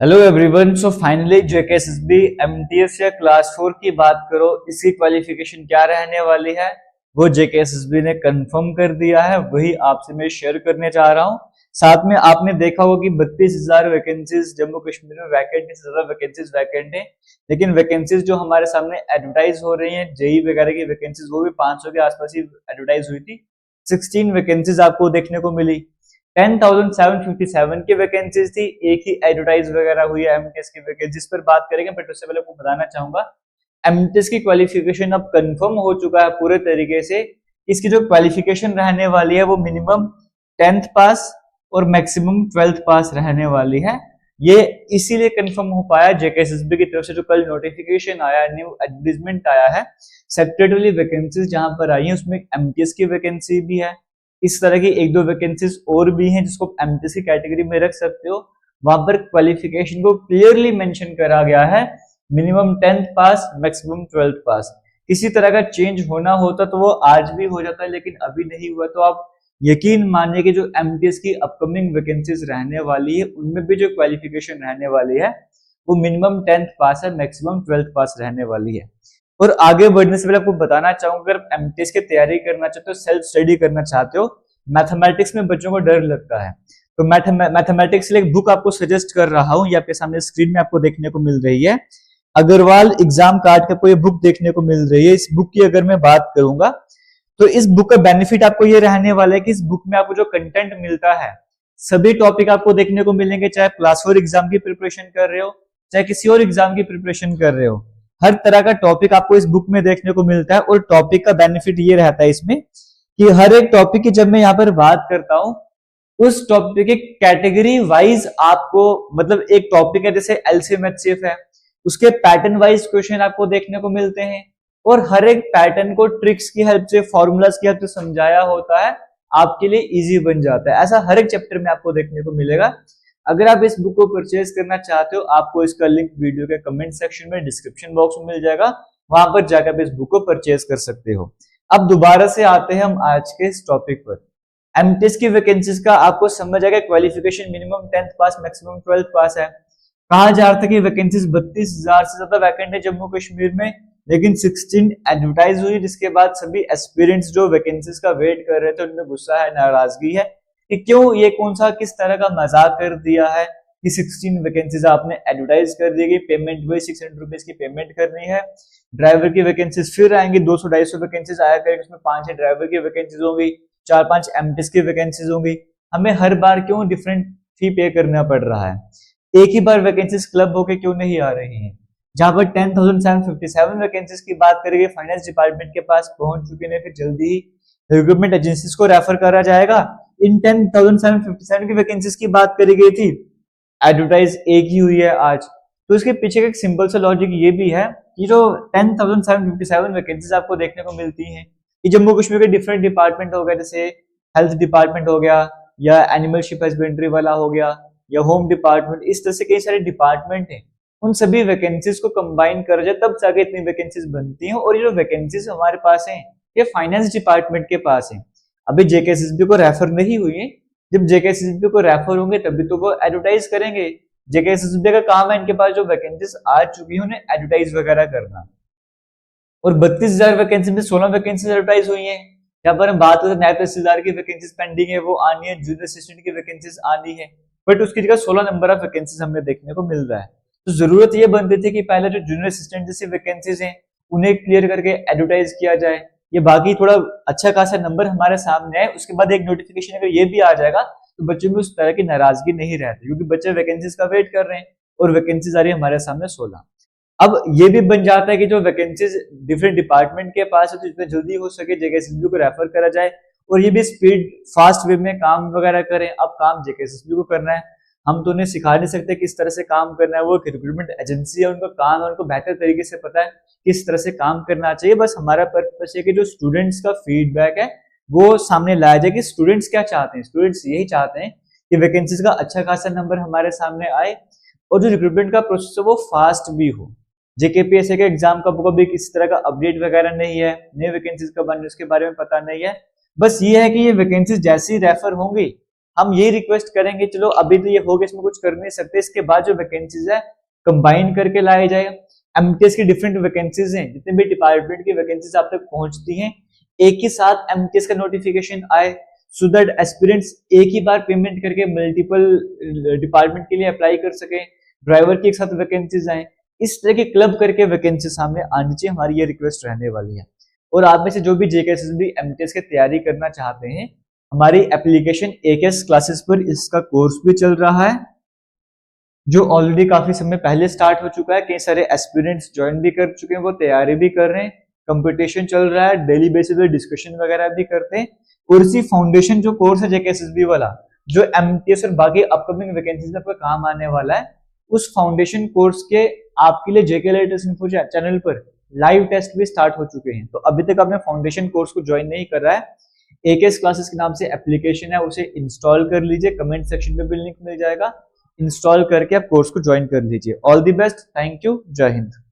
Hello everyone. So finally JKSSB MTS या class 4 की बात करो, इसकी क्वालिफिकेशन क्या रहने वाली है वो जेकेएसएसबी ने कंफर्म कर दिया है। वही आपसे मैं शेयर करने जा रहा हूँ। साथ में आपने देखा होगा कि 32,000 वैकेंसीज जम्मू कश्मीर में वैकेंट है, ज्यादा वैकेंसीज वैकेंट है। लेकिन वैकेंसीज जो हमारे सामने एडवर्टाइज हो रही है जेई वगैरह की वैकेंसीज, वो भी 500 के आसपास ही एडवर्टाइज हुई थी। 16 वैकेंसीज आपको देखने को मिली। 10,757 की वैकेंसीज थी, एक ही एडवर्टाइज वगैरह हुई है एमटीएस की वैकेंसी, जिस पर बात करेंगे। बट उससे पहले आपको बताना चाहूंगा एमटीएस की क्वालिफिकेशन अब कंफर्म हो चुका है पूरे तरीके से। इसकी जो क्वालिफिकेशन रहने वाली है वो मिनिमम 10th पास और मैक्सिमम 12th पास रहने वाली है। ये इसीलिए कंफर्म हो पाया जेकेएसएसबी की तरफ से, जो कल नोटिफिकेशन आया, न्यू एडवर्टाइजमेंट आया है सेक्रेटरी वैकेंसीज जहां पर आई है, उसमें एमटीएस की वैकेंसी भी है। इस तरह की एक दो वैकेंसीज और भी हैं जिसको एमटीएस की कैटेगरी में रख सकते हो। वहां पर क्वालिफिकेशन को क्लियरली मेंशन करा गया है, मिनिमम 10th पास मैक्सिमम 12th पास। किसी तरह का चेंज होना होता तो वो आज भी हो जाता है, लेकिन अभी नहीं हुआ। तो आप यकीन मानिए कि जो एमटीएस की अपकमिंग वैकेंसीज रहने वाली है उनमें भी जो क्वालिफिकेशन रहने वाली है वो मिनिमम 10th पास है, मैक्सिमम 12th पास रहने वाली है। और आगे बढ़ने से पहले आपको बताना चाहूंगा, अगर एमटीएस की तैयारी करना चाहते हो, सेल्फ स्टडी करना चाहते हो, मैथमेटिक्स में बच्चों को डर लगता है, तो मैथमेटिक्स के लिए एक बुक आपको सजेस्ट कर रहा हूं, ये आपके सामने स्क्रीन में आपको देखने को मिल रही है। अग्रवाल एग्जाम कार्ड का कोई बुक देखने को मिल रही है। इस बुक की अगर मैं बात करूंगा तो इस बुक का बेनिफिट आपको ये रहने वाला है कि इस बुक में आपको जो कंटेंट मिलता है सभी टॉपिक आपको देखने को मिलेंगे, चाहे क्लास 4 एग्जाम की प्रिपरेशन कर रहे हो, चाहे किसी और एग्जाम की प्रिपरेशन कर रहे हो। हर तरह का टॉपिक आपको इस बुक में देखने को मिलता है। और टॉपिक का बेनिफिट ये रहता है इसमें कि हर एक टॉपिक की जब मैं यहाँ पर बात करता हूं, उस टॉपिक की कैटेगरी वाइज आपको, मतलब एक टॉपिक है जैसे एलसीएम एचसीएफ है, उसके पैटर्न वाइज क्वेश्चन आपको देखने को मिलते हैं। और हर एक पैटर्न को ट्रिक्स की हेल्प से, फॉर्मूलाज की हेल्प से समझाया होता है, आपके लिए इजी बन जाता है। ऐसा हर एक चैप्टर में आपको देखने को मिलेगा। अगर आप इस बुक को परचेज करना चाहते हो, आपको इसका लिंक वीडियो के कमेंट सेक्शन में, डिस्क्रिप्शन बॉक्स में मिल जाएगा, वहां पर जाकर आप इस बुक को परचेज कर सकते हो। अब दोबारा से आते हैं हम आज के इस टॉपिक पर। एमटीएस की वैकेंसीज का आपको समझ आएगा, क्वालिफिकेशन मिनिमम 10th पास मैक्सिमम 12th पास है। कहा जा रहा था कि वैकेंसीज 32,000 से ज्यादा वैकेंट है जम्मू कश्मीर में, लेकिन 16 एडवर्टाइज हुई, जिसके बाद सभी एस्पिरेंट्स जो वैकेंसीज का वेट कर रहे थे उनमें गुस्सा है, नाराजगी है कि क्यों, ये कौन सा किस तरह का मजाक कर दिया है कि 16 वैकेंसीज आपने एडवर्टाइज कर दी गई, पेमेंट वही 600 रुपीज की पेमेंट करनी है। ड्राइवर की वैकेंसीज फिर आएंगी, 200-250 वैकेंसीज आया करेंगे, उसमें 5-6 ड्राइवर की वैकेंसीज होंगी, 4-5 एमटीएस की वैकेंसीज होंगी। हमें हर बार क्यों डिफरेंट फी पे करना पड़ रहा है? एक ही बार वैकेंसीज क्लब होके क्यों नहीं आ रही हैं? जहां पर 10,757 वैकेंसीज की बात करेंगे, फाइनेंस डिपार्टमेंट के पास पहुंच चुकी है, फिर जल्दी ही रिक्रूटमेंट एजेंसीज को रेफर करा जाएगा। इन 10,757 की वैकेंसीज की बात करी गई थी, एडवर्टाइज एक ही हुई है आज। तो इसके पीछे का एक सिंपल सा लॉजिक ये भी है कि जो 10,757 वैकेंसीज आपको देखने को मिलती हैं, ये जम्मू कश्मीर के डिफरेंट डिपार्टमेंट हो गए, जैसे हेल्थ डिपार्टमेंट हो गया, या एनिमलशिप हस्बेंड्री वाला हो गया, या होम डिपार्टमेंट, इस तरह से कई सारे डिपार्टमेंट हैं। उन सभी वैकेंसीज को कंबाइन कर जाए तब जाके इतनी वैकेंसीज बनती हैं। और ये जो वैकेंसीज हमारे पास हैं, ये फाइनेंस डिपार्टमेंट के पास है। अभी जेकेएसएसबी को रेफर नहीं हुई है। जब जेकेएसएसबी को रेफर होंगे तभी तो वो एडवर्टाइज करेंगे। जेकेएसएसबी का काम है इनके पास जो वैकेंसीज आ चुकी है उन्हें एडवर्टाइज वगैरह करना। और 32,000 वैकेंसी में 16 वैकेंसीज एडवर्टाइज हुई है। यहाँ पर हम बात करते हैं नायब तहसीलदार की वैकेंसीज पेंडिंग है, वो आनी है, जूनियर असिस्टेंट की वैकेंसीज आनी है, बट उसकी जगह 16 नंबर ऑफ वैकेंसीज हमें देखने को मिल रहा है। तो जरूरत ये बनती थी कि पहले जो जूनियर असिस्टेंट जैसी वैकेंसीज हैं उन्हें क्लियर करके एडवर्टाइज किया जाए, ये बाकी थोड़ा अच्छा खासा नंबर हमारे सामने आए, उसके बाद एक नोटिफिकेशन अगर ये भी आ जाएगा तो बच्चों में उस तरह की नाराजगी नहीं रहती, क्योंकि बच्चे वैकेंसीज का वेट कर रहे हैं और वैकेंसीज आ रही है हमारे सामने 16। अब ये भी बन जाता है कि जो वैकेंसीज डिफरेंट डिपार्टमेंट के पास है, तो जितना जल्दी हो सके जेकेएसएसबी को रेफर करा जाए और ये भी स्पीड फास्ट वे में काम वगैरह करें। अब काम जेकेएसएसबी को करना है, हम तो उन्हें सिखा नहीं सकते किस तरह से काम करना है, वो रिक्रूटमेंट एजेंसी है, उनका काम है, उनको बेहतर तरीके से पता है किस तरह से काम करना चाहिए। बस हमारा पर्पस है कि जो स्टूडेंट्स का फीडबैक है वो सामने लाया जाए कि स्टूडेंट्स क्या चाहते हैं। स्टूडेंट्स यही चाहते हैं कि वैकेंसीज का अच्छा खासा नंबर हमारे सामने आए और जो रिक्रूटमेंट का प्रोसेस है वो फास्ट भी हो। जेकेपीएससी के एग्जाम का भी किसी तरह का अपडेट वगैरह नहीं है, नई वैकेंसीज कब आने उसके बारे में पता नहीं है। बस ये है कि ये वैकेंसीज जैसी रेफर होंगी हम ये रिक्वेस्ट करेंगे, चलो अभी तो ये हो गया, इसमें कुछ कर नहीं सकते, इसके बाद जो वैकेंसीज है कंबाइन करके लाए जाए। एमटीएस की डिफरेंट वैकेंसीज हैं, जितने भी डिपार्टमेंट की वैकेंसीज आप तक पहुंचती हैं एक ही साथ एमटीएस का नोटिफिकेशन आए, सो दैट एस्पिरेंट्स एक ही बार पेमेंट करके मल्टीपल डिपार्टमेंट के लिए अप्लाई कर सके, ड्राइवर की एक साथ वैकेंसीज आए, इस तरह के क्लब करके वैकेंसी सामने आनी चाहिए, हमारी ये रिक्वेस्ट रहने वाली है। और आप में से जो भी जेकेएसएसबी एमटीएस की तैयारी करना चाहते हैं, हमारी एप्लीकेशन एकेएस क्लासेस पर इसका कोर्स भी चल रहा है, जो ऑलरेडी काफी समय पहले स्टार्ट हो चुका है। कई सारे एस्पिरेंट्स ज्वाइन भी कर चुके हैं, वो तैयारी भी कर रहे हैं, कंपटीशन चल रहा है, डेली बेसिस पे डिस्कशन वगैरह भी करते हैं। और इसी फाउंडेशन जो कोर्स है जेकेएसएसबी वाला, जो एमटीएस और बाकी अपकमिंग वैकेंसीज में आपको काम आने वाला है, उस फाउंडेशन कोर्स के आपके लिए जेके लेटेस्ट इन्फो चैनल पर लाइव टेस्ट भी स्टार्ट हो चुके हैं। तो अभी तक आपने फाउंडेशन कोर्स को ज्वाइन नहीं कर रहा है, एकेएस क्लासेस के नाम से एप्लीकेशन है, उसे इंस्टॉल कर लीजिए, कमेंट सेक्शन में भी लिंक मिल जाएगा, इंस्टॉल करके आप कोर्स को ज्वाइन कर लीजिए। All the best, thank you, जय हिंद।